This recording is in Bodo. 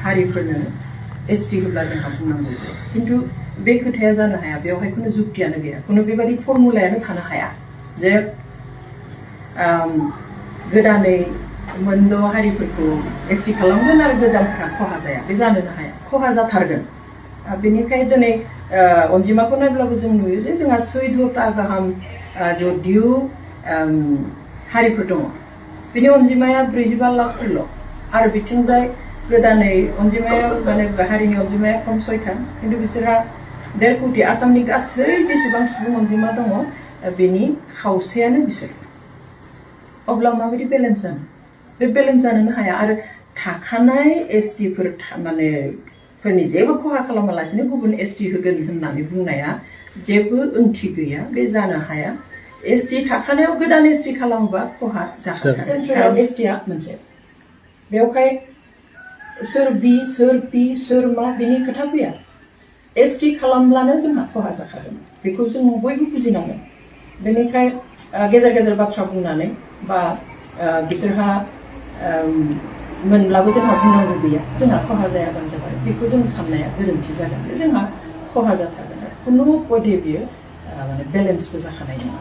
हारिफोरनो एसटि होब्ला जोंहा बुंनांगौ जायो खिन्थु बे खोथाया जानो हाया बेवहाय खुनु जुक्तियानो गैया खुनु बेबायदि फर्मुलायानो थानो हाया जे गोदानै मोनद' हारिफोरखौ एसटि खालामगोन आरो गोजामफ्रा खहा जाया बे जानोनो हाया खहा जाथारगोन बेनिखायनो दिनै अनजिमाखौ नायब्लाबो जों नुयो जे जोंहा 14टा गाहाम जदिउ हारिफोर दङ बिनि अनजिमाया 45 लाखफोरल' आरो बिथिंजाय गोदानै अनजिमाया माने हारिनि अनजिमाया खम 6था खिन्थु बिसोरहा 1.5 कोटि आसामनि गासै जेसेबां सुबुं अनजिमा दङ बेनि खावसेयानो बिसोर अब्ला माबायदि बेलेन्स जानो बे बेलेन्स जानोनो हाया आरो थाखानाय एसटिफोर माने फोरनि जेबो खहा खालामालासिनो गुबुन एसटि होगोन होननानै बुंनाया जेबो ओंथि गैया बे जानो हाया एसटि थाखानायाव गोदान एसटि खालामोबा खहा जाखागोन एसटिआ मोनसे बेवहाय सोर बि सोर पि सोर मा बिनि खोथा फैया एसटि खालामब्लानो जोंहा खहा जाखागोन बेखौ जों बयबो बुजिनांगोन बेनिखाय गेजेर गेजेर बाथ्रा बुंनानै बा बिसोरहा मोनब्लाबो जोंहा बुंनांगौ गैया जोंहा खहा जायाबानो जाबाय बेखौ जों साननाया गोरोन्थि जागोन जोंहा खहा जाथारगोन खुनु पदे बियो माने बेलेन्सबो जाखानाय नङा